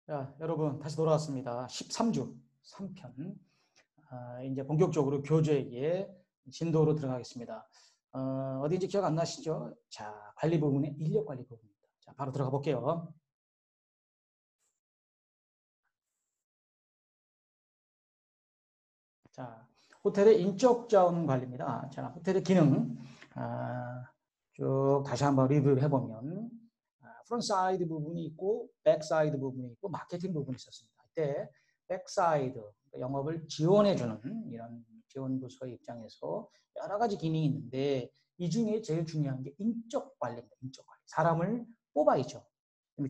자, 여러분 다시 돌아왔습니다. 13주 3편. 이제 본격적으로 교재의 진도로 들어가겠습니다. 어디인지 기억 안 나시죠? 자, 관리 부분의 인력 관리 부분입니다. 자, 바로 들어가 볼게요. 자, 호텔의 인적 자원 관리입니다. 자, 호텔의 기능 쭉 다시 한번 리뷰를 해보면 프론트 사이드 부분이 있고 백 사이드 부분이 있고 마케팅 부분이 있었습니다. 이때 백 사이드 영업을 지원해주는 이런 지원 부서의 입장에서 여러 가지 기능이 있는데 이 중에 제일 중요한 게 인적 관리입니다. 인적 관리. 사람을 뽑아야죠.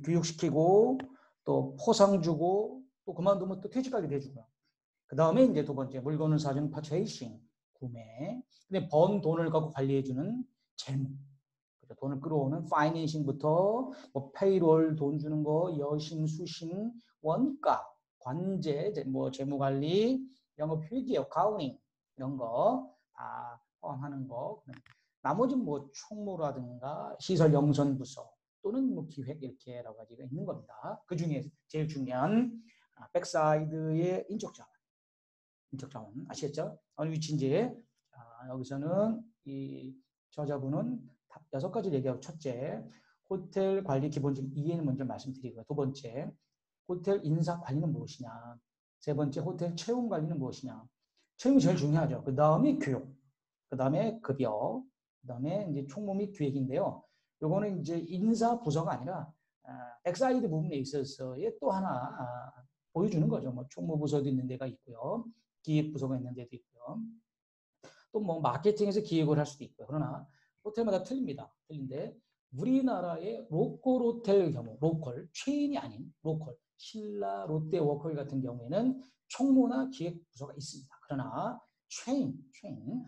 교육시키고 또 포상 주고 또 그만두면 또 퇴직하게 해주고요. 그 다음에 이제 두 번째 물건을 사주는 퍼체이싱 구매. 근데 번 돈을 갖고 관리해주는 재무. 돈을 끌어오는 파이낸싱부터 뭐 페이롤 돈 주는 거, 여신, 수신, 원가, 관제, 뭐 재무관리, 영업 회계, 어카운팅 이런 거 다 포함하는 거. 나머지는 뭐 총무라든가 시설 영선 부서 또는 뭐 기획 이렇게 여러 가지가 있는 겁니다. 그 중에 제일 중요한 백사이드의 인적 자원 아시겠죠? 어느 위치인지. 여기서는 이 저자분은 6가지를 얘기하고, 첫째, 호텔 관리 기본적인 이해는 먼저 말씀드리고요. 두 번째, 호텔 인사 관리는 무엇이냐. 세 번째, 호텔 채용 관리는 무엇이냐. 채용이 제일 중요하죠. 그 다음에 교육, 그 다음에 급여, 그 다음에 이제 총무 및 기획인데요. 요거는 이제 인사 부서가 아니라 백사이드 부분에 있어서의 또 하나 보여주는 거죠. 뭐 총무 부서도 있는 데가 있고요. 기획 부서가 있는 데도 있고요. 또 뭐 마케팅에서 기획을 할 수도 있고요. 그러나 호텔마다 틀립니다. 틀린데 우리나라의 로컬 호텔 경우, 로컬, 체인이 아닌 로컬, 신라, 롯데, 워커힐 같은 경우에는 총무나 기획 부서가 있습니다. 그러나 체인,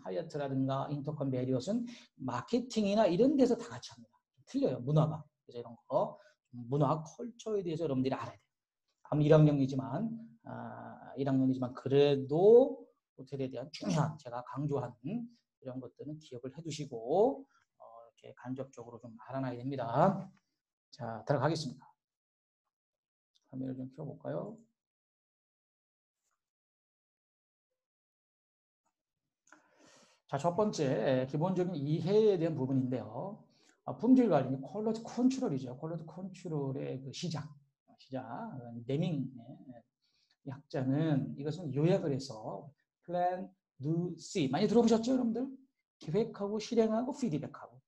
하얏트라든가 인터컨 메리엇은 마케팅이나 이런 데서 다 같이 합니다. 틀려요, 문화가. 그래서 이런 거 문화, 컬처에 대해서 여러분들이 알아야 돼요. 아무 1학년이지만 그래도 호텔에 대한 중요한 제가 강조하는 이런 것들은 기억을 해두시고 이렇게 간접적으로 좀 알아놔야 됩니다. 자, 들어가겠습니다. 화면을 좀 켜볼까요? 자, 첫 번째 기본적인 이해에 대한 부분인데요. 품질 관리, 퀄리티 컨트롤이죠. 퀄리티 컨트롤의 그 시작, 네밍 약자는 이것은 요약을 해서 plan, do, see 많이 들어보셨죠, 여러분들? 계획하고 실행하고 피드백하고,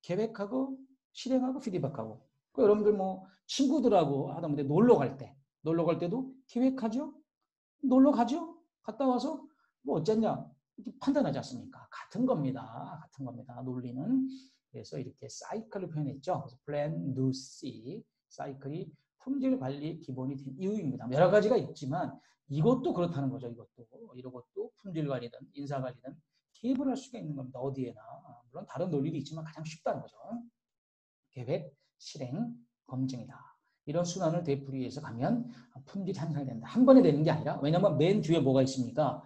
계획하고 실행하고 피드백하고. 그 여러분들 뭐 친구들하고 하다 보면 놀러 갈 때도 계획하죠, 놀러 가죠, 갔다 와서 뭐 어쨌냐 이렇게 판단하지 않습니까? 같은 겁니다. 논리는. 그래서 이렇게 사이클을 표현했죠. 그래서 plan, do, see 사이클이 품질 관리 기본이 된 이유입니다. 여러 가지가 있지만 이것도 그렇다는 거죠. 이것도 품질 관리든 인사 관리든 개입을 할 수가 있는 겁니다. 어디에나. 물론 다른 논리도 있지만 가장 쉽다는 거죠. 계획, 실행, 검증이다. 이런 순환을 되풀이해서 가면 품질이 향상이 된다. 한 번에 되는 게 아니라, 왜냐면 맨 뒤에 뭐가 있습니까?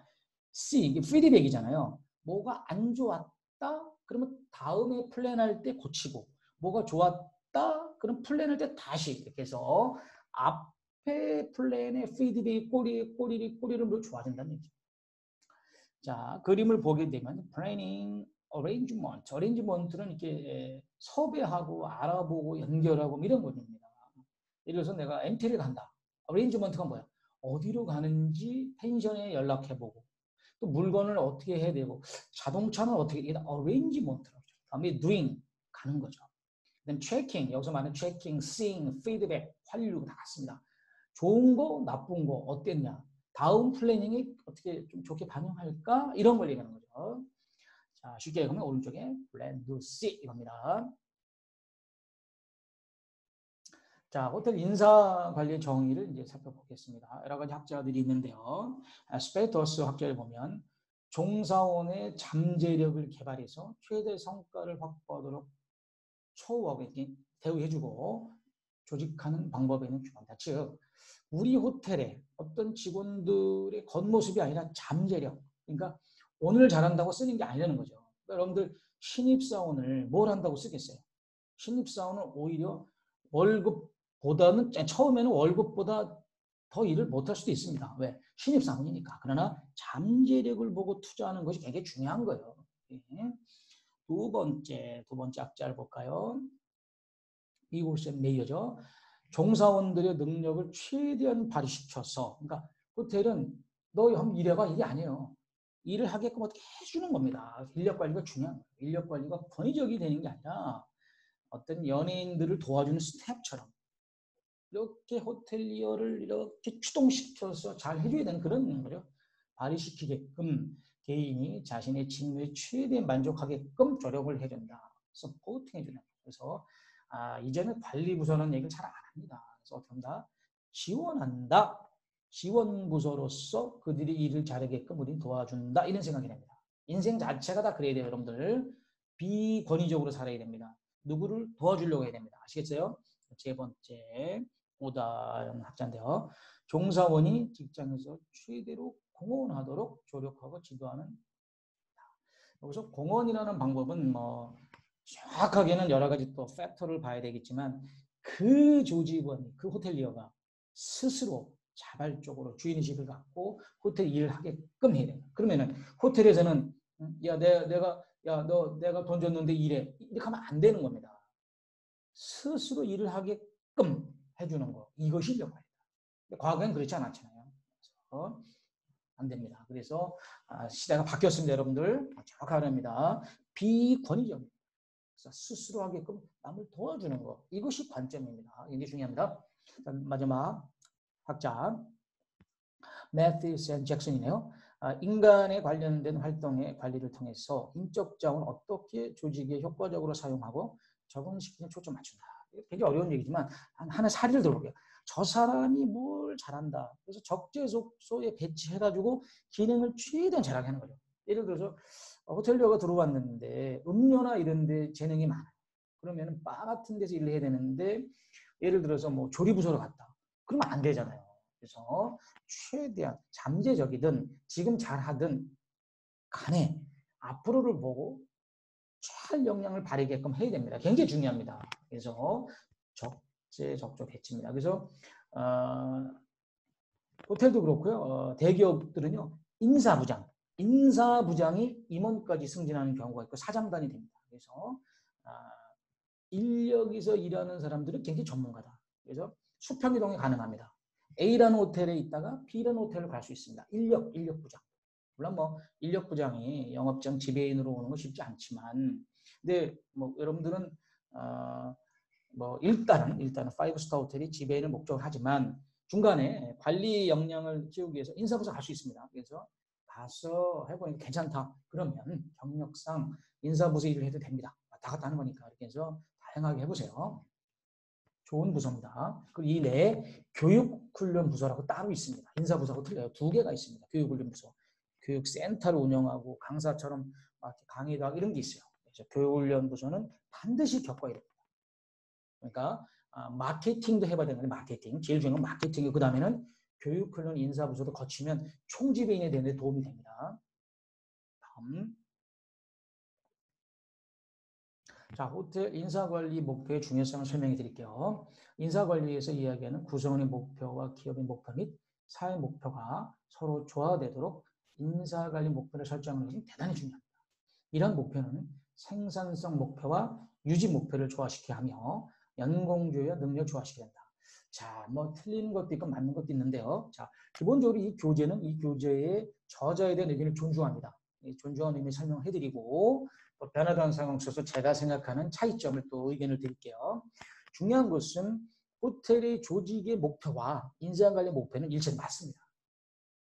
C, 이게 피드백이잖아요. 뭐가 안 좋았다? 그러면 다음에 플랜할 때 고치고, 뭐가 좋았다? 그럼 플랜할 때 다시 이렇게 해서 앞에 플랜의 피드백이 꼬리를 좋아진다는 얘기죠. 자, 그림을 보게 되면 플래닝, 어레인지먼트는 이렇게 섭외하고 알아보고 연결하고 이런 것입니다. 예를 들어서 내가 MT를 간다. 어레인지먼트가 뭐야? 어디로 가는지 펜션에 연락해보고 또 물건을 어떻게 해야 되고 자동차는 어떻게 이게 어레인지먼트라고 하죠. 다음에 doing 가는 거죠. 그다음 tracking, 여기서 말하는 tracking, seeing, feedback, 활류 다 같습니다. 좋은 거, 나쁜 거 어땠냐? 다음 플래닝이 어떻게 좀 좋게 반영할까? 이런 걸 얘기하는 거죠. 자, 쉽게 얘기하면 오른쪽에 plan, do, see 이겁니다. 자, 호텔 인사 관리 정의를 이제 살펴보겠습니다. 여러 가지 학자들이 있는데요. 스페이터스 학자를 보면 종사원의 잠재력을 개발해서 최대 성과를 확보하도록 초우하게 대우해주고 조직하는 방법에는 중요하다. 즉, 우리 호텔에 어떤 직원들의 겉모습이 아니라 잠재력, 그러니까 오늘 잘한다고 쓰는 게 아니라는 거죠. 그러니까 여러분들 신입사원을 뭘 한다고 쓰겠어요? 신입사원은 오히려 월급 보다는 처음에는 월급보다 더 일을 못할 수도 있습니다. 왜? 신입사원이니까. 그러나 잠재력을 보고 투자하는 것이 굉장히 중요한 거예요. 두 번째 악자를 볼까요? 이골센 메이어죠. 종사원들의 능력을 최대한 발휘시켜서, 그러니까 호텔은 너 한번 일해봐 이게 아니에요. 일을 하게끔 어떻게 해주는 겁니다. 인력 관리가 중요한 거예요. 인력 관리가 권위적이 되는 게 아니라 어떤 연예인들을 도와주는 스텝처럼 이렇게 호텔리어를 이렇게 추동시켜서 잘 해줘야 되는 그런 거죠. 발휘시키게끔 개인이 자신의 직무에 최대한 만족하게끔 조력을 해준다. 서포팅 해주는 거죠. 그래서 이제는 관리부서는 얘기를 잘 안 합니다. 그래서 어떻게 한다? 지원한다. 지원부서로서 그들이 일을 잘하게끔 우리는 도와준다. 이런 생각이 됩니다. 인생 자체가 다 그래야 돼요, 여러분들. 비권위적으로 살아야 됩니다. 누구를 도와주려고 해야 됩니다. 아시겠어요? 세 번째, 오다라는 학자인데요. 종사원이 직장에서 최대로 공헌하도록 조력하고 지도하는. 여기서 공헌이라는 방법은 뭐 정확하게는 여러 가지 또 팩터를 봐야 되겠지만 그 조직원, 그 호텔리어가 스스로 자발적으로 주인의식을 갖고 호텔 일을 하게끔 해야 됩니다. 그러면은 호텔에서는 내가 돈 줬는데 일해 이렇게 하면 안 되는 겁니다. 스스로 일을 하게끔 해주는 거 이것이 인력 관리다. 과거엔 그렇지 않았잖아요. 그래서 안 됩니다. 그래서 시대가 바뀌었습니다, 여러분들. 정확하게 합니다. 비권위적입니다. 스스로 하게끔 남을 도와주는 것 이것이 관점입니다. 이게 중요합니다. 마지막 학자 매튜 샌 잭슨이네요. 인간에 관련된 활동의 관리를 통해서 인적 자원을 어떻게 조직에 효과적으로 사용하고 적응시키는 초점 맞춘다. 굉장히 어려운 얘기지만 하나 사례를 들어볼게요. 저 사람이 뭘 잘한다. 그래서 적재적소에 배치해가지고 기능을 최대한 잘하게 하는 거죠. 예를 들어서 호텔리어가 들어왔는데 음료나 이런 데 재능이 많아요. 그러면 바 같은 데서 일을 해야 되는데 예를 들어서 뭐 조리부서로 갔다. 그러면 안 되잖아요. 그래서 최대한 잠재적이든 지금 잘하든 간에 앞으로를 보고 잘 역량을 발휘게끔 해야 됩니다. 굉장히 중요합니다. 그래서 적재적소 배치입니다. 그래서 호텔도 그렇고요. 대기업들은요. 인사부장이 임원까지 승진하는 경우가 있고 사장단이 됩니다. 그래서 인력에서 일하는 사람들은 굉장히 전문가다. 그래서 수평 이동이 가능합니다. A라는 호텔에 있다가 B라는 호텔을 갈 수 있습니다. 인력부장. 물론 뭐 인력부장이 영업장 지배인으로 오는 건 쉽지 않지만, 근데 뭐 여러분들은 뭐 일단은 5스타 호텔이 지배인을 목적으로 하지만 중간에 관리 역량을 키우기 위해서 인사부서 갈 수 있습니다. 그래서 가서 해보니까 괜찮다. 그러면 경력상 인사부서 일을 해도 됩니다. 왔다 갔다 하는 거니까. 이렇게 해서 다양하게 해보세요. 좋은 부서입니다. 그리고 이 내에 교육훈련부서라고 따로 있습니다. 인사부서하고 틀려요. 두 개가 있습니다. 교육훈련부서. 교육센터를 운영하고 강사처럼 강의도 하고 이런 게 있어요. 그래서 교육훈련부서는 반드시 겪어야 됩니다. 그러니까 마케팅도 해봐야 되는 거예요. 마케팅. 제일 중요한 건 마케팅이고 그 다음에는 교육훈련 인사부서도 거치면 총지배인이 되는 데 도움이 됩니다. 다음. 자, 호텔 인사관리 목표의 중요성을 설명해 드릴게요. 인사관리에서 이야기하는 구성원의 목표와 기업의 목표 및 사회 목표가 서로 조화되도록 인사관리 목표를 설정하는 것이 대단히 중요합니다. 이런 목표는 생산성 목표와 유지 목표를 조화시켜야 하며 연공주의와 능력을 조화시켜야 된다. 자, 뭐 틀린 것도 있고 맞는 것도 있는데요. 자, 기본적으로 이 교재는 이 교재의 저자에 대한 의견을 존중합니다. 존중하는 의미 설명해 드리고 또 변화된 상황 속에서 제가 생각하는 차이점을 또 의견을 드릴게요. 중요한 것은 호텔의 조직의 목표와 인사관리 목표는 일치는 맞습니다.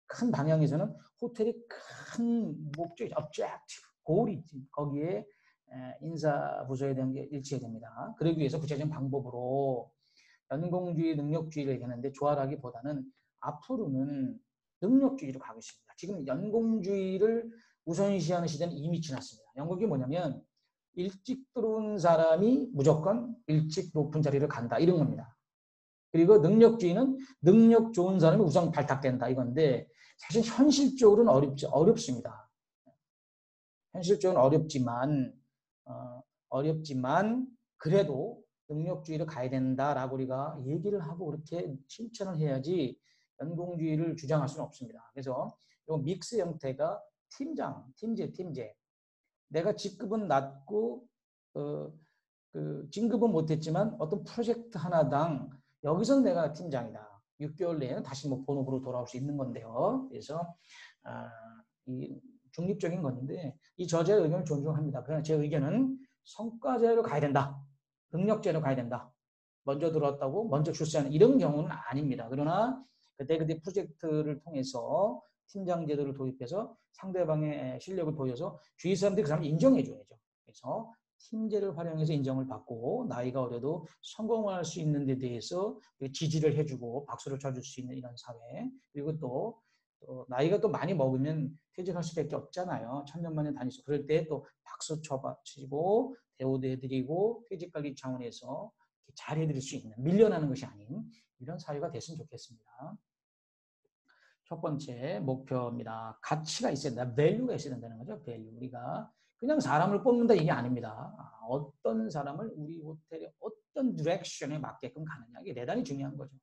큰 방향에서는 호텔의 큰 목적이 objective, goal이 있지. 거기에 인사부서에 대한 게 일치해야 됩니다. 그러기 위해서 구체적인 방법으로 연공주의, 능력주의를 얘기하는데 조화라기보다는 앞으로는 능력주의로 가고 있습니다. 지금 연공주의를 우선시하는 시대는 이미 지났습니다. 연공주의 뭐냐면 일찍 들어온 사람이 무조건 일찍 높은 자리를 간다 이런 겁니다. 그리고 능력주의는 능력 좋은 사람이 우선 발탁된다 이건데 사실 현실적으로는 어렵습니다. 현실적으로는 어렵지만 그래도 능력주의로 가야 된다라고 우리가 얘기를 하고 그렇게 실천을 해야지 연공주의를 주장할 수는 없습니다. 그래서 이 믹스 형태가 팀장, 팀제. 내가 직급은 낮고 진급은 못했지만 어떤 프로젝트 하나당 여기서는 내가 팀장이다. 6개월 내에는 다시 뭐 본업으로 돌아올 수 있는 건데요. 그래서 이 중립적인 건데 이 저자의 의견을 존중합니다. 그러나 제 의견은 성과제로 가야 된다. 능력제로 가야 된다. 먼저 들어왔다고 먼저 출세하는 이런 경우는 아닙니다. 그러나 그때 프로젝트를 통해서 팀장 제도를 도입해서 상대방의 실력을 보여서 주위 사람들이 그 사람을 인정해줘야죠. 그래서 팀제를 활용해서 인정을 받고 나이가 어려도 성공할 수 있는 데 대해서 지지를 해주고 박수를 쳐줄 수 있는 이런 사회. 그리고 또 나이가 또 많이 먹으면 퇴직할 수밖에 없잖아요. 천년 만에 다니서 그럴 때 또 박수 쳐주고 대우도 해드리고 퇴직하기 차원에서 잘 해드릴 수 있는 밀려나는 것이 아닌 이런 사회가 됐으면 좋겠습니다. 첫 번째 목표입니다. 가치가 있어야 된다. 밸류가 있어야 된다는 거죠. 밸류. 우리가 그냥 사람을 뽑는다 이게 아닙니다. 어떤 사람을 우리 호텔에 어떤 디렉션에 맞게끔 가느냐 이게 대단히 중요한 거죠.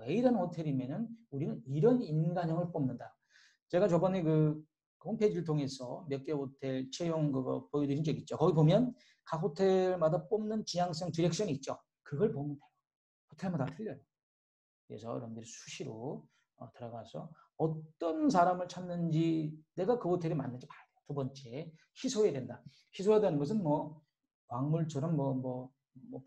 A라는 호텔이면은 우리는 이런 인간형을 뽑는다. 제가 저번에 그 홈페이지를 통해서 몇 개 호텔 채용 그거 보여드린 적 있죠. 거기 보면 각 호텔마다 뽑는 지향성 디렉션이 있죠. 그걸 보면 돼요. 호텔마다 틀려요. 그래서 여러분들이 수시로 들어가서 어떤 사람을 찾는지 내가 그 호텔에 맞는지 봐야 돼요. 두 번째, 희소해야 된다. 희소하다는 것은 뭐 광물처럼 뭐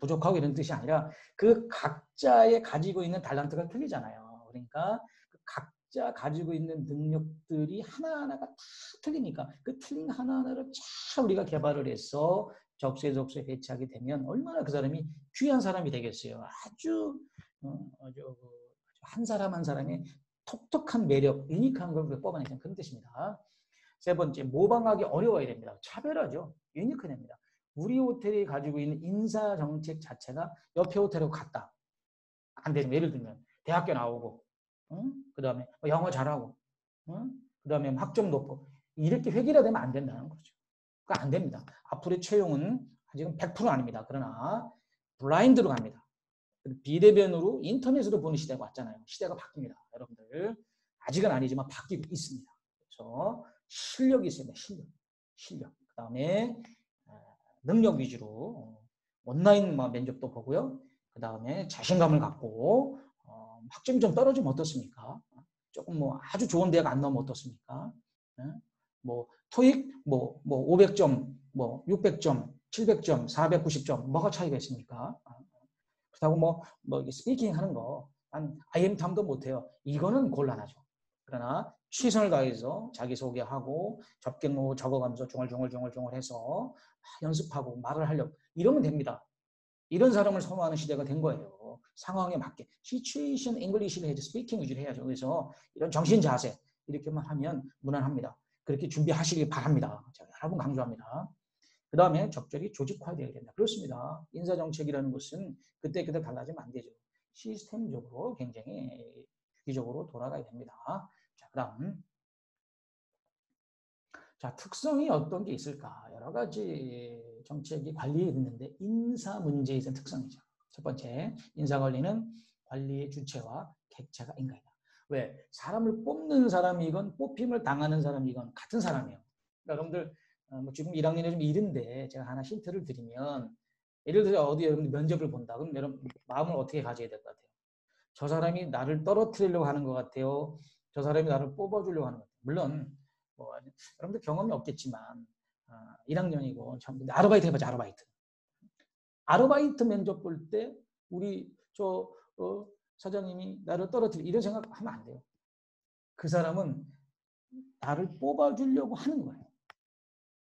부족하고 이런 뜻이 아니라 그 각자의 가지고 있는 달란트가 틀리잖아요. 그러니까 그 각자 가지고 있는 능력들이 하나하나가 다 틀리니까 그 틀린 하나하나를 잘 우리가 개발을 해서 적세적소에 배치하게 되면 얼마나 그 사람이 귀한 사람이 되겠어요. 아주 한 사람 한 사람의 톡톡한 매력, 유니크한 걸 뽑아내는 그런 뜻입니다. 세 번째, 모방하기 어려워야 됩니다. 차별화죠. 유니크됩니다. 우리 호텔이 가지고 있는 인사 정책 자체가 옆에 호텔하고 같다. 안 되는 예를 들면 대학교 나오고, 그 다음에 영어 잘하고, 그 다음에 학점 높고 이렇게 획일화되면 안 된다는 거죠. 그러니까 안 됩니다. 앞으로의 채용은 아직은 100% 아닙니다. 그러나 블라인드로 갑니다. 비대면으로 인터넷으로 보는 시대가 왔잖아요. 시대가 바뀝니다. 여러분들 아직은 아니지만 바뀌고 있습니다. 그래서 실력이 있어야 돼요. 실력. 그 다음에 능력 위주로 온라인 면접도 보고요. 그 다음에 자신감을 갖고 학점이 좀 떨어지면 어떻습니까? 조금 뭐 아주 좋은 대학 안 나오면 어떻습니까? 뭐 토익 뭐 500점, 뭐 600점, 700점, 490점 뭐가 차이가 있습니까? 그렇다고 뭐 스피킹 하는 거 한 IM탐도 못해요. 이거는 곤란하죠. 그러나 최선을 다해서 자기소개하고 접경로 적어가면서 중얼중얼 해서 연습하고 말을 하려고 이러면 됩니다. 이런 사람을 선호하는 시대가 된 거예요. 상황에 맞게 시츄에이션 잉글리시를 해야지 스피킹 위주로 해야죠. 그래서 이런 정신 자세 이렇게만 하면 무난합니다. 그렇게 준비하시길 바랍니다. 제가 여러 번 강조합니다. 그 다음에 적절히 조직화되어야 된다. 그렇습니다. 인사정책이라는 것은 그때그때 달라지면 안 되죠. 시스템적으로 굉장히 주기적으로 돌아가야 됩니다. 자, 그 다음. 자, 특성이 어떤 게 있을까? 여러 가지 정책이 관리에 있는데 인사 문제에 있는 특성이죠. 첫 번째, 인사관리는 관리의 주체와 객체가 인간이다. 왜? 사람을 뽑는 사람이건 뽑힘을 당하는 사람이건 같은 사람이에요. 그러니까 여러분들 뭐 지금 1학년이 좀 이른데 제가 하나 힌트를 드리면 예를 들어 어디 여러분들 면접을 본다. 그럼 여러분 마음을 어떻게 가져야 될 것 같아요? 저 사람이 나를 떨어뜨리려고 하는 것 같아요. 저 사람이 나를 뽑아주려고 하는 것 같아요. 물론 뭐 여러분들 경험이 없겠지만 1학년이고 아르바이트 해보자. 아르바이트 면접 볼 때 우리 사장님이 나를 떨어뜨리 이런 생각하면 안 돼요. 그 사람은 나를 뽑아주려고 하는 거예요.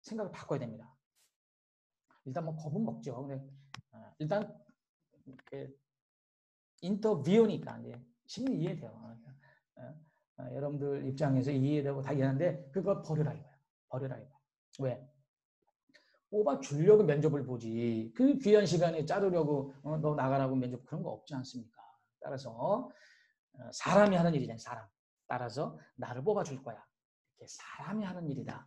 생각을 바꿔야 됩니다. 일단 뭐 겁은 먹죠. 근데 일단 인터뷰니까 이제 심리 이해돼요. 여러분들 입장에서 이해되고 다 이해하는데 그걸 버려라 이거야. 버려라 이거. 왜? 뽑아주려고 면접을 보지. 그 귀한 시간에 자르려고 너 나가라고 면접 그런 거 없지 않습니까? 따라서 사람이 하는 일이잖아요. 사람. 따라서 나를 뽑아줄 거야. 이렇게 사람이 하는 일이다.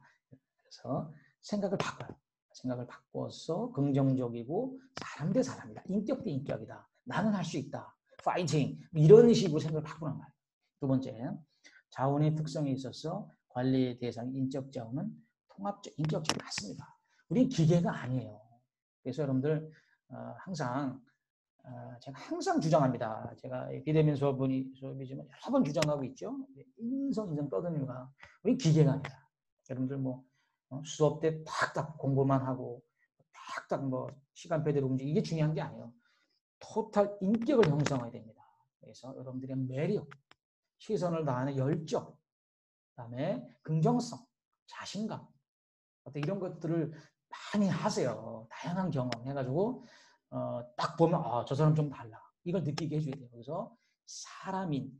그래서 생각을 바꿔요. 생각을 바꿔서 긍정적이고 사람 대 사람이다. 인격 대 인격이다. 나는 할 수 있다. 파이팅! 이런 식으로 생각을 바꾸는 거예요. 두 번째, 자원의 특성에 있어서 관리의 대상 인적 자원은 통합적, 인격적 맞습니다. 우린 기계가 아니에요. 그래서 여러분들 항상 제가 항상 주장합니다. 제가 비대면 수업이지만 여러 번 주장하고 있죠. 인성 떠드는 이유가 우린 기계가 아니다. 여러분들 뭐 수업 때 탁탁 공부만 하고 탁탁 뭐 시간표대로 움직이고 이게 중요한 게 아니에요. 토탈 인격을 형성해야 됩니다. 그래서 여러분들의 매력, 최선을 다하는 열정, 그다음에 긍정성, 자신감, 어떤 이런 것들을 많이 하세요. 다양한 경험 해가지고 딱 보면 저 사람 좀 달라. 이걸 느끼게 해줘야 돼요. 그래서 사람인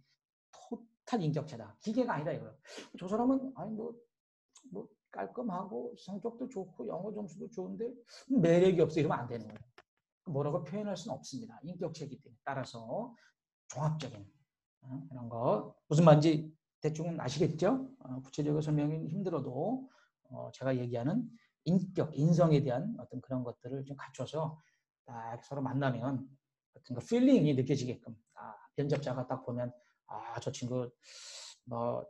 토탈 인격체다. 기계가 아니다 이거예요. 저 사람은 아니 뭐 깔끔하고 성격도 좋고 영어 점수도 좋은데 매력이 없어 이러면 안 되는 거예요. 뭐라고 표현할 수는 없습니다. 인격체이기 때문에 따라서 종합적인 이런 거 무슨 말인지 대충은 아시겠죠? 구체적으로 설명이 힘들어도 제가 얘기하는 인격, 인성에 대한 어떤 그런 것들을 좀 갖춰서 딱 서로 만나면 어떤 그 필링이 느껴지게끔 면접자가 딱 보면 저 친구 뭐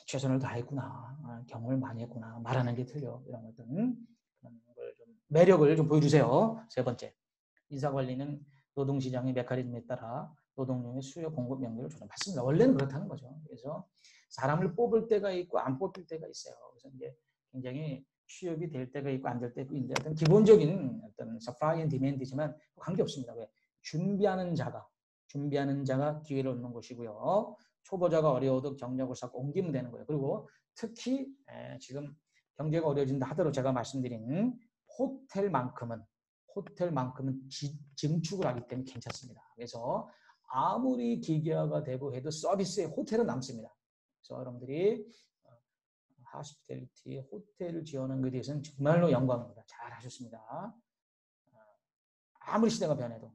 최선을 다했구나, 경험을 많이 했구나, 말하는 게 틀려 이런 어떤 그런 걸 좀 매력을 좀 보여주세요. 세 번째, 인사관리는 노동시장의 메커니즘에 따라 노동력의 수요 공급 연결을 조정받습니다. 원래는 그렇다는 거죠. 그래서 사람을 뽑을 때가 있고 안 뽑힐 때가 있어요. 그래서 이제 굉장히 취업이 될 때가 있고 안 될 때가 있는데 어떤 기본적인 어떤 supply and demand이지만 관계 없습니다. 왜? 준비하는 자가 기회를 얻는 것이고요. 초보자가 어려워도 경력을 쌓고 옮기면 되는 거예요. 그리고 특히 지금 경제가 어려워진다 하더라도 제가 말씀드린 호텔만큼은 증축을 하기 때문에 괜찮습니다. 그래서 아무리 기계화가 되고 해도 서비스의 호텔은 남습니다. 그래서 여러분들이 하스피탈리티 호텔을 지원한 것에 대해서는 정말로 영광입니다. 잘 하셨습니다. 아무리 시대가 변해도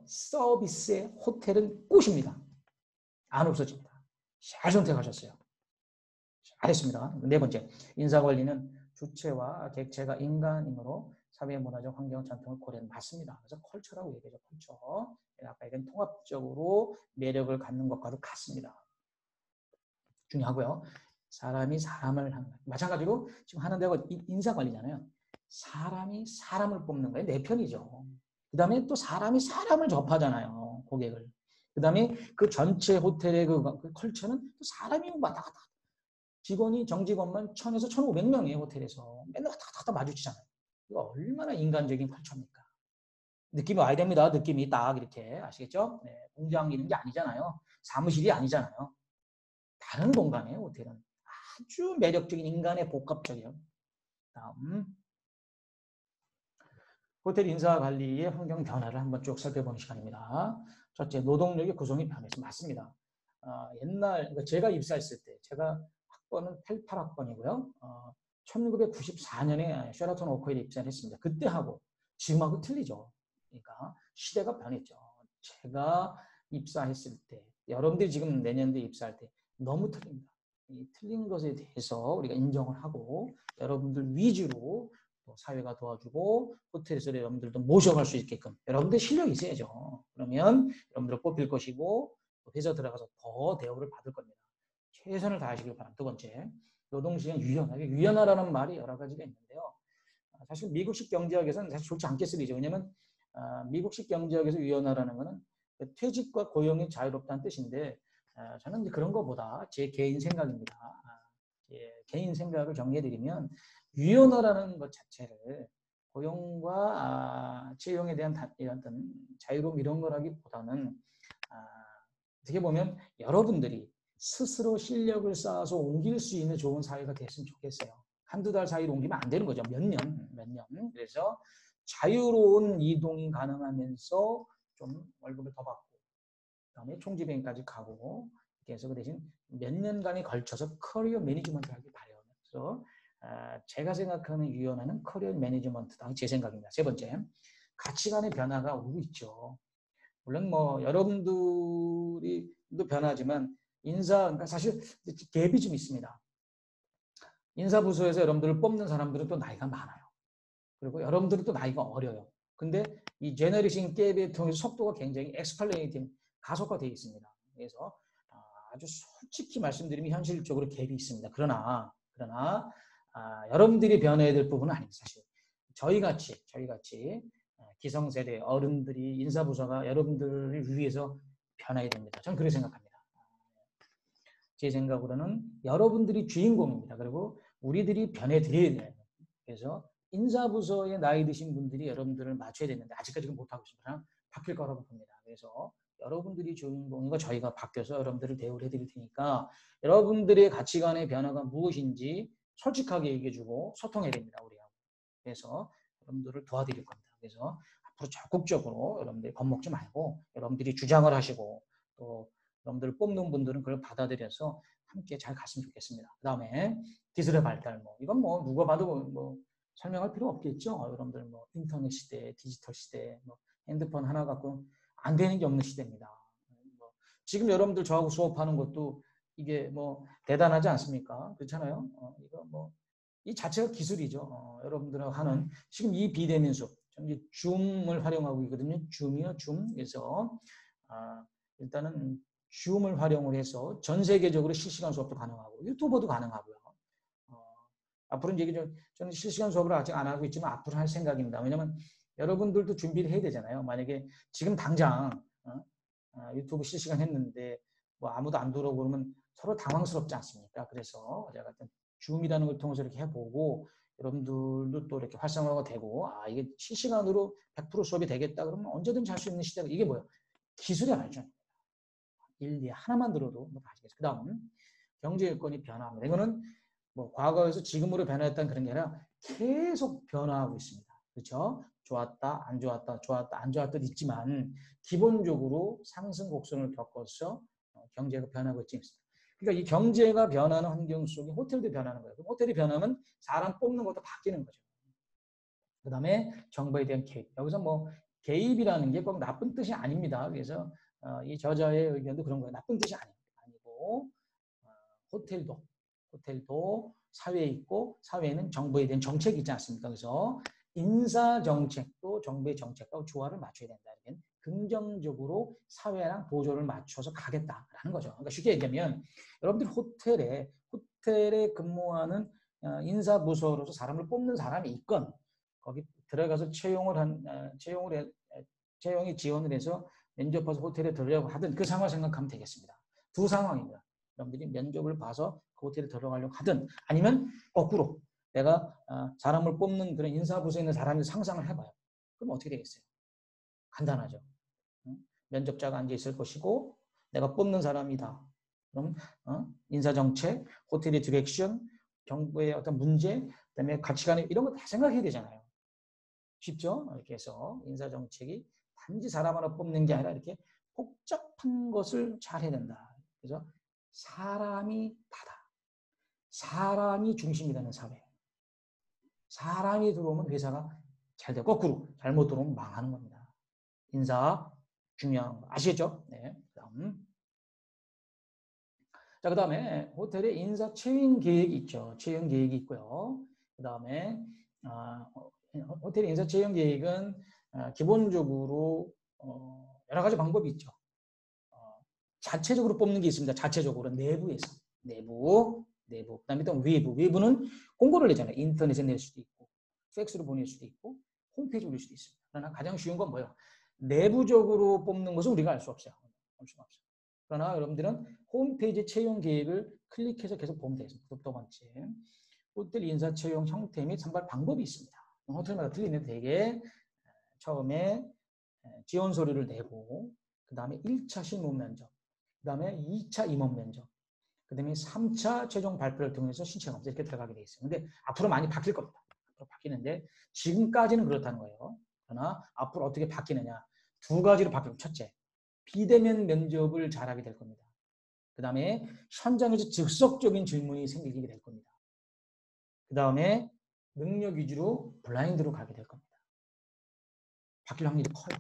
서비스의 호텔은 꽃입니다. 안 없어집니다. 잘 선택하셨어요. 잘했습니다. 네 번째, 인사관리는 주체와 객체가 인간이므로 사회문화적 환경 전통을 고려는 맞습니다. 그래서 컬처라고 얘기하죠. 컬처. 아까 얘기한 통합적으로 매력을 갖는 것과도 같습니다. 중요하고요. 사람이 사람을 하는 것. 마찬가지로 지금 하는 데가 인사관리잖아요. 사람이 사람을 뽑는 거예요. 내 편이죠. 그 다음에 또 사람이 사람을 접하잖아요. 고객을. 그 다음에 그 전체 호텔의 그 컬처는 또 사람이 왔다 갔다. 직원이 정직원만 1000에서 1500명이에요. 호텔에서. 맨날 왔다 갔다 마주치잖아요. 이거 얼마나 인간적인 컬처입니까? 느낌이 와야 됩니다. 느낌이 딱 이렇게. 아시겠죠? 네, 공장 있는 게 아니잖아요. 사무실이 아니잖아요. 다른 공간이에요. 호텔은. 아주 매력적인 인간의 복합적이에요. 다음. 호텔 인사관리의 환경 변화를 한번 쭉 살펴보는 시간입니다. 첫째, 노동력의 구성이 변해서 맞습니다. 옛날 제가 입사했을 때 제가 학번은 88학번이고요. 1994년에 쉐라톤 오크힐에 입사를 했습니다. 그때하고 지금하고 틀리죠. 그러니까 시대가 변했죠. 제가 입사했을 때 여러분들이 지금 내년도에 입사할 때 너무 틀립니다. 이 틀린 것에 대해서 우리가 인정을 하고 여러분들 위주로 사회가 도와주고 호텔에서 여러분들도 모셔갈 수 있게끔 여러분들 실력이 있어야죠. 그러면 여러분들 뽑힐 것이고 회사 들어가서 더 대우를 받을 겁니다. 최선을 다하시길 바랍니다. 두 번째, 노동시장 유연하게. 유연하라는 말이 여러 가지가 있는데요. 사실 미국식 경제학에서는 사실 좋지 않게 쓰이죠. 왜냐하면 미국식 경제학에서 유연하라는 것은 퇴직과 고용이 자유롭다는 뜻인데 저는 그런 것보다 제 개인 생각입니다. 개인 생각을 정리해드리면 유연하라는 것 자체를 고용과 채용에 대한 어떤 자유로움 이런 거라기보다는 어떻게 보면 여러분들이 스스로 실력을 쌓아서 옮길 수 있는 좋은 사회가 됐으면 좋겠어요. 한두 달 사이로 옮기면 안 되는 거죠. 몇 년. 그래서 자유로운 이동이 가능하면서 좀 월급을 더 받고 그다음에 총지배인까지 가고 이렇게 해서 그 대신 몇 년간에 걸쳐서 커리어 매니지먼트를 하길 바래요. 그래서 제가 생각하는 유연한 커리어 매니지먼트다. 제 생각입니다. 세 번째, 가치관의 변화가 오고 있죠. 물론 뭐 여러분들이 또 변하지만 그러니까 사실 갭이 좀 있습니다. 인사부서에서 여러분들을 뽑는 사람들은 또 나이가 많아요. 그리고 여러분들은 또 나이가 어려요. 근데 이 제너레이션 갭에 통해서 속도가 굉장히 엑스팔레이팅 가속화되어 있습니다. 그래서 아주 솔직히 말씀드리면 현실적으로 갭이 있습니다. 그러나 여러분들이 변해야 될 부분은 아닙니다. 사실 저희 같이 기성세대 어른들이 인사부서가 여러분들을 위해서 변해야 됩니다. 저는 그렇게 생각합니다. 제 생각으로는 여러분들이 주인공입니다. 그리고 우리들이 변해드려야 돼요. 그래서 인사부서에 나이 드신 분들이 여러분들을 맞춰야 되는데 아직까지 못하고 있습니다. 바뀔 거라고 봅니다. 그래서 여러분들이 주인공이고 저희가 바뀌어서 여러분들을 대우를 해드릴 테니까 여러분들의 가치관의 변화가 무엇인지 솔직하게 얘기해주고 소통해야 됩니다. 우리하고. 그래서 여러분들을 도와드릴 겁니다. 그래서 앞으로 적극적으로 여러분들이 겁먹지 말고 여러분들이 주장을 하시고 또 여러분들을 뽑는 분들은 그걸 받아들여서 함께 잘 갔으면 좋겠습니다. 그 다음에 기술의 발달, 이건 누가 봐도 설명할 필요 없겠죠. 여러분들 인터넷 시대, 디지털 시대, 핸드폰 하나 갖고 안 되는 게 없는 시대입니다. 지금 여러분들 저하고 수업하는 것도 이게 대단하지 않습니까? 그렇잖아요. 이거 이 자체가 기술이죠. 여러분들하고 하는 지금 이 비대면 수업, 이제 줌을 활용하고 있거든요. 줌이요, 줌. 그래서 일단은 줌을 활용을 해서 전 세계적으로 실시간 수업도 가능하고 유튜버도 가능하고요. 앞으로는 이제 저는 실시간 수업을 아직 안 하고 있지만 앞으로 할 생각입니다. 왜냐하면 여러분들도 준비를 해야 되잖아요. 만약에 지금 당장 유튜브 실시간 했는데 아무도 안 들어오고 그러면 서로 당황스럽지 않습니까? 그래서 제가 줌이라는 걸 통해서 이렇게 해보고 여러분들도 또 이렇게 활성화가 되고 이게 실시간으로 100% 수업이 되겠다 그러면 언제든지 할 수 있는 시대가 이게 뭐예요? 기술의 발전입니다. 일리 하나만 들어도 다 아시겠어요. 그 다음 경제 여건이 변화합니다. 이거는 과거에서 지금으로 변화했다는 그런 게 아니라 계속 변화하고 있습니다. 그렇죠? 좋았다, 안 좋았다, 좋았다, 안 좋았다 있지만 기본적으로 상승 곡선을 겪어서 경제가 변하고 있습니다. 그러니까 이 경제가 변하는 환경 속에 호텔도 변하는 거예요. 그럼 호텔이 변하면 사람 뽑는 것도 바뀌는 거죠. 그 다음에 정보에 대한 개입. 여기서 개입이라는 게 꼭 나쁜 뜻이 아닙니다. 그래서 이 저자의 의견도 그런 거예요. 나쁜 뜻이 아니고 호텔도 사회에 있고 사회에는 정부에 대한 정책이 있지 않습니까? 그래서 인사 정책도 정부의 정책과 조화를 맞춰야 된다. 긍정적으로 사회랑 보조를 맞춰서 가겠다라는 거죠. 그러니까 쉽게 얘기하면 여러분들 호텔에 근무하는 인사부서로서 사람을 뽑는 사람이 있건 거기 들어가서 채용이 지원을 해서 면접 봐서 호텔에 들어가려고 하든 그 상황을 생각하면 되겠습니다. 두 상황입니다. 여러분들이 면접을 봐서 그 호텔에 들어가려고 하든 아니면 거꾸로 내가 사람을 뽑는 그런 인사부서에 있는 사람을 상상을 해봐요. 그럼 어떻게 되겠어요? 간단하죠. 면접자가 앉아 있을 것이고 내가 뽑는 사람이다. 그럼 인사정책, 호텔의 디렉션, 정부의 어떤 문제, 그다음에 가치관 이런 거 다 생각해야 되잖아요. 쉽죠? 이렇게 해서 인사정책이 단지 사람 하나 뽑는 게 아니라 이렇게 복잡한 것을 잘 해야 된다. 그래서 사람이 다다. 사람이 중심이라는 사회. 사람이 들어오면 회사가 잘 되고 거꾸로 잘못 들어오면 망하는 겁니다. 인사 중요한 거 아시겠죠? 네. 그 다음에 호텔에 인사 채용 계획이 있죠. 채용 계획이 있고요. 그 다음에 호텔 인사 채용 계획은 기본적으로 여러 가지 방법이 있죠. 자체적으로 뽑는 게 있습니다. 자체적으로 내부에서 내부 그다음에 또 외부는 공고를 내잖아요. 인터넷에 낼 수도 있고 팩스로 보낼 수도 있고 홈페이지 올릴 수도 있습니다. 그러나 가장 쉬운 건 뭐예요? 내부적으로 뽑는 것은 우리가 알 수 없어요. 그러나 여러분들은 홈페이지 채용 계획을 클릭해서 계속 보면 되겠습니다. 두 번째, 호텔 인사 채용 형태 및 선발 방법이 있습니다. 호텔마다 틀리는데 되게 처음에 지원 서류를 내고 그 다음에 1차 실무 면접, 그 다음에 2차 임원 면접, 그 다음에 3차 최종 발표를 통해서 신체 검사 이렇게 들어가게 돼 있어요. 근데 앞으로 많이 바뀔 겁니다. 앞으로 바뀌는데 지금까지는 그렇다는 거예요. 그러나 앞으로 어떻게 바뀌느냐? 두 가지로 바뀌고 첫째, 비대면 면접을 잘하게 될 겁니다. 그 다음에 현장에서 즉석적인 질문이 생기게 될 겁니다. 그 다음에 능력 위주로 블라인드로 가게 될 겁니다. 바뀔 확률이 커요.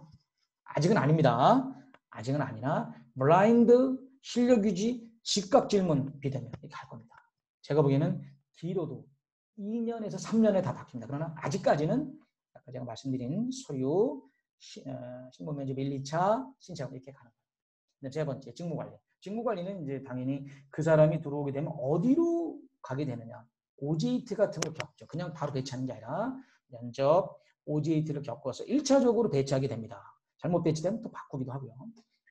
아직은 아닙니다. 아직은 아니나 블라인드, 실력 유지, 즉각 질문, 비대면 이렇게 할 겁니다. 제가 보기에는 길어도 2년에서 3년에 다 바뀝니다. 그러나 아직까지는 아까 제가 말씀드린 소유, 신분 면접 1, 2차 신청 이렇게 가는 거예요. 세 번째, 직무관리. 직무관리는 이제 당연히 그 사람이 들어오게 되면 어디로 가게 되느냐. OJT 같은 걸 겪죠. 그냥 바로 배치하는 게 아니라 면접, OJT를 겪어서 1차적으로 배치하게 됩니다. 잘못 배치되면 또 바꾸기도 하고요.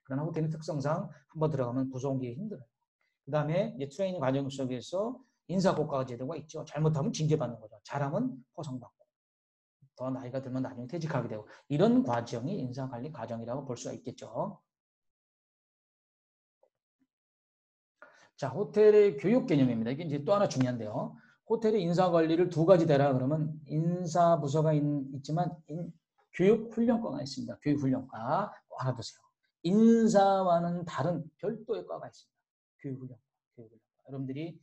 그러나 호텔의 특성상 한번 들어가면 부서 옮기기 힘들어요. 그 다음에 트레이닝 과정 속에서 인사고과 제도가 있죠. 잘못하면 징계받는 거죠. 잘하면 포상받고 더 나이가 들면 나중에 퇴직하게 되고 이런 과정이 인사관리 과정이라고 볼 수가 있겠죠. 자, 호텔의 교육 개념입니다. 이게 이제 또 하나 중요한데요. 호텔의 인사관리를 두 가지 되라 그러면 인사부서가 있지만 교육훈련과가 있습니다. 교육훈련과 꼭 알아두세요. 인사와는 다른 별도의 과가 있습니다. 교육훈련과. 여러분들이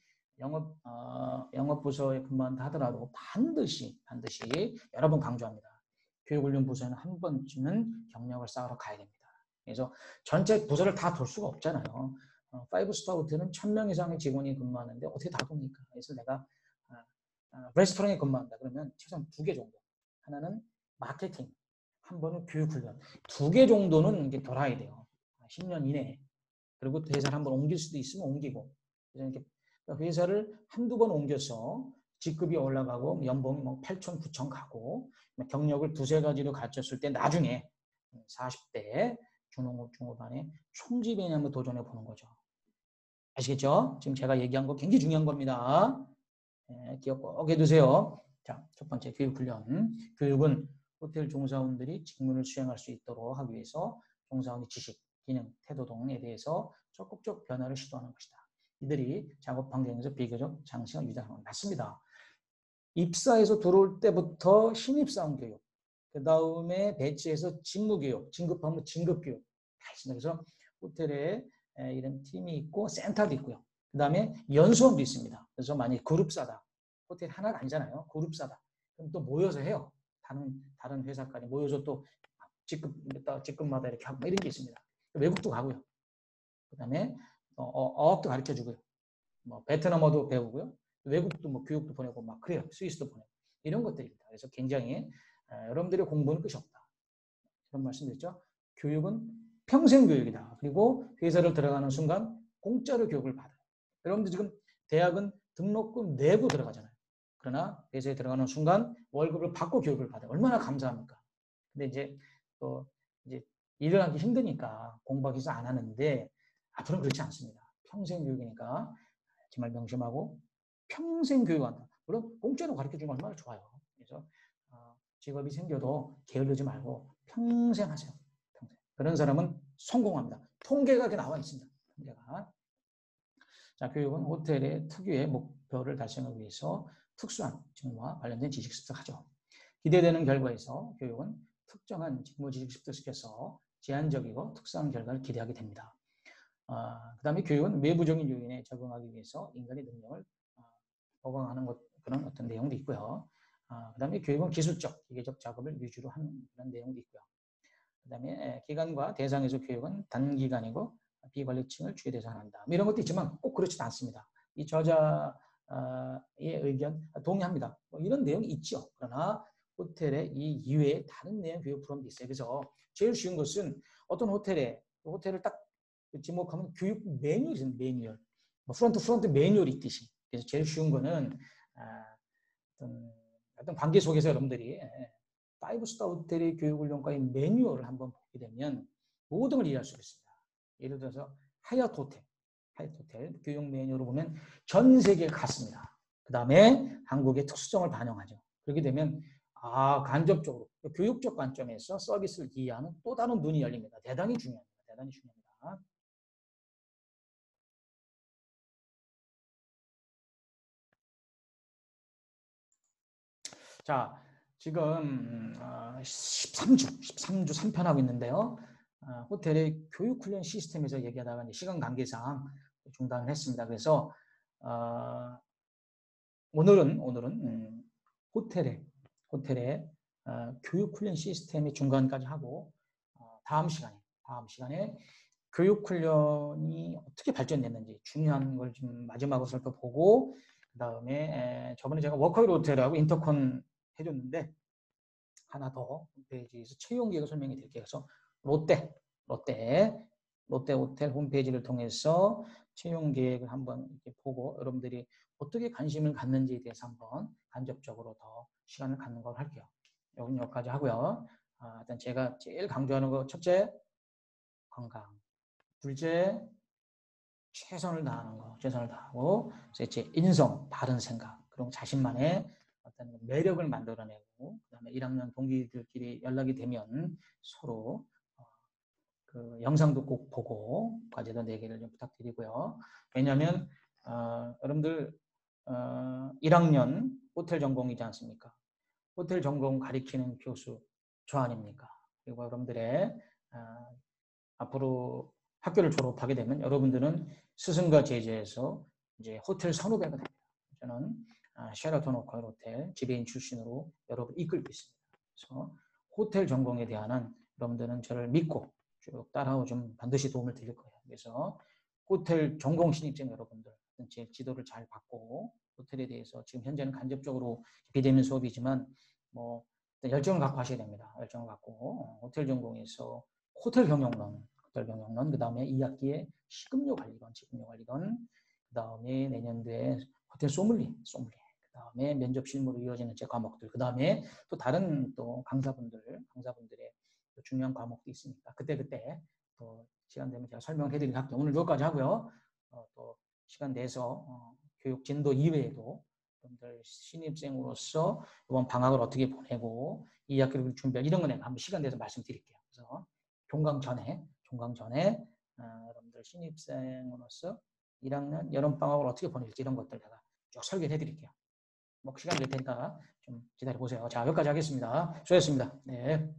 영업부서에 근무한다 하더라도 반드시 여러 번 강조합니다. 교육훈련부서에는 한 번쯤은 경력을 쌓으러 가야 됩니다. 그래서 전체 부서를 다 돌 수가 없잖아요. 5스타 호텔은 1000명 이상의 직원이 근무하는데 어떻게 다 돕니까? 그래서 내가 레스토랑에 근무한다 그러면 최소한 2개 정도. 하나는 마케팅, 한 번은 교육훈련. 2개 정도는 이제 돌아야 돼요. 10년 이내에. 그리고 회사를 한번 옮길 수도 있으면 옮기고. 이렇게 회사를 한두 번 옮겨서 직급이 올라가고 연봉이 뭐 8천, 9천 가고 경력을 두세 가지로 갖췄을 때 나중에 40대 중후반에 총지배에 한번 도전해 보는 거죠. 아시겠죠? 지금 제가 얘기한 거 굉장히 중요한 겁니다. 기억 꼭 해두세요. 자, 첫 번째 교육훈련. 교육은 호텔 종사원들이 직무를 수행할 수 있도록 하기 위해서 종사원의 지식, 기능, 태도 등에 대해서 적극적 변화를 시도하는 것이다. 이들이 작업 환경에서 비교적 장시간 유지하는 건 맞습니다. 입사해서 들어올 때부터 신입사원 교육, 그 다음에 배치해서 직무교육, 진급하면 진급교육 다 있습니다. 그래서 호텔에 이런 팀이 있고 센터도 있고요. 그 다음에 연수원도 있습니다. 그래서 만약 그룹사다. 호텔 하나가 아니잖아요. 그룹사다. 그럼 또 모여서 해요. 다른 회사까지 모여서 또 직급마다 이렇게 하고 이런 게 있습니다. 외국도 가고요. 그 다음에 어학도 가르쳐 주고요. 뭐 베트남어도 배우고요. 외국도 뭐 교육도 보내고 막 그래요. 스위스도 보내고 이런 것들입니다. 그래서 굉장히 여러분들의 공부는 끝이 없다. 이런 말씀드렸죠. 교육은 평생 교육이다. 그리고 회사를 들어가는 순간 공짜로 교육을 받아요. 여러분들 지금 대학은 등록금 내고 들어가잖아요. 그러나 회사에 들어가는 순간 월급을 받고 교육을 받아요. 얼마나 감사합니까? 근데 이제 또 이제 일을 하기 힘드니까 공부하기 위해서 안 하는데 앞으로는 그렇지 않습니다. 평생 교육이니까 정말 명심하고 평생 교육한다. 물론 공짜로 가르쳐주는 건 얼마나 좋아요. 그래서 직업이 생겨도 게을르지 말고 평생 하세요. 평생. 그런 사람은 성공합니다. 통계가 나와 있습니다. 통계가. 자, 교육은 호텔의 특유의 목표를 달성하기 위해서 특수한 직무와 관련된 지식 습득하죠. 기대되는 결과에서 교육은 특정한 직무 지식 습득시켜서 제한적이고 특수한 결과를 기대하게 됩니다. 그 다음에 교육은 외부적인 요인에 적응하기 위해서 인간의 능력을 보강하는 그런 어떤 내용도 있고요. 그 다음에 교육은 기술적, 기계적 작업을 위주로 하는 그런 내용도 있고요. 그 다음에 기관과 대상에서 교육은 단기간이고 비관리층을 주요 대상으로 한다. 이런 것도 있지만 꼭 그렇지도 않습니다. 이 저자의 의견 동의합니다. 뭐 이런 내용이 있죠. 그러나 호텔의 이 이외에 다른 내용 교육 프로그램도 있어요. 그래서 제일 쉬운 것은 어떤 호텔을 딱 지목하면 교육 매뉴얼이 있습니다. 매뉴얼. 뭐 프론트 매뉴얼이 있듯이. 그래서 제일 쉬운 거는 어떤 관계 속에서 여러분들이 5스타 호텔의 교육훈련과의 매뉴얼을 한번 보게 되면 모든 걸 이해할 수 있습니다. 예를 들어서 하얏트 호텔 교육 매뉴얼을 보면 전 세계가 같습니다. 그 다음에 한국의 특수성을 반영하죠. 그렇게 되면 간접적으로 교육적 관점에서 서비스를 이해하는 또 다른 눈이 열립니다. 대단히 중요합니다. 대단히 중요합니다. 자, 지금 13주 3편 하고 있는데요. 호텔의 교육훈련 시스템에서 얘기하다가 이제 시간 관계상 중단을 했습니다. 그래서 오늘은 호텔의 교육훈련 시스템의 중간까지 하고 다음 시간에 교육훈련이 어떻게 발전됐는지 중요한 걸 좀 마지막으로 살펴보고 그 다음에 저번에 제가 워커힐 호텔하고 인터컨 해줬는데 하나 더 홈페이지에서 채용 계획을 설명해 드릴게요. 그래서 롯데 호텔 홈페이지를 통해서 채용 계획을 한번 이렇게 보고 여러분들이 어떻게 관심을 갖는지에 대해서 한번 간접적으로 더 시간을 갖는 걸 할게요. 여기까지 하고요. 일단 제가 제일 강조하는 거 첫째, 건강. 둘째, 최선을 다하는 거, 최선을 다하고, 셋째, 인성, 바른 생각, 그리고 자신만의 어떤 매력을 만들어내고, 그다음에 1학년 동기들끼리 연락이 되면 서로 그 영상도 꼭 보고 과제도 4개를 좀 부탁드리고요. 왜냐하면 여러분들 1학년 호텔 전공이지 않습니까? 호텔 전공 가리키는 교수 저 아닙니까? 그리고 여러분들의 앞으로 학교를 졸업하게 되면 여러분들은 스승과 제자에서 이제 호텔 선후배가 됩니다. 저는 셰라톤 오컬 호텔 지배인 출신으로 여러분 이끌고 있습니다. 그래서 호텔 전공에 대한 여러분들은 저를 믿고 쭉 따라오시면 반드시 도움을 드릴 거예요. 그래서 호텔 전공 신입생 여러분들 제 지도를 잘 받고 호텔에 대해서 지금 현재는 간접적으로 비대면 수업이지만 뭐 열정을 갖고 하셔야 됩니다. 열정을 갖고 호텔 전공에서 호텔 경영론, 그 다음에 2학기에 식음료 관리관, 그 다음에 내년도에 호텔 소믈리에, 그 다음에 면접 실무로 이어지는 제 과목들, 그 다음에 또 다른 또 강사분들의 중요한 과목도 있으니까 그때 또 시간 되면 제가 설명을 해드리긴 할게요. 오늘 여기까지 하고요. 또 시간 내서 교육 진도 이외에도 여러분들 신입생으로서 이번 방학을 어떻게 보내고 2학기를 준비할 이런 거 내가 한번 시간 내서 말씀드릴게요. 그래서 종강 전에 여러분들 신입생으로서 1학년 여름방학을 어떻게 보낼지 이런 것들 제가 쭉 설계를 해드릴게요. 뭐 시간 될 테니까 좀 기다려보세요. 자, 여기까지 하겠습니다. 수고하셨습니다. 네.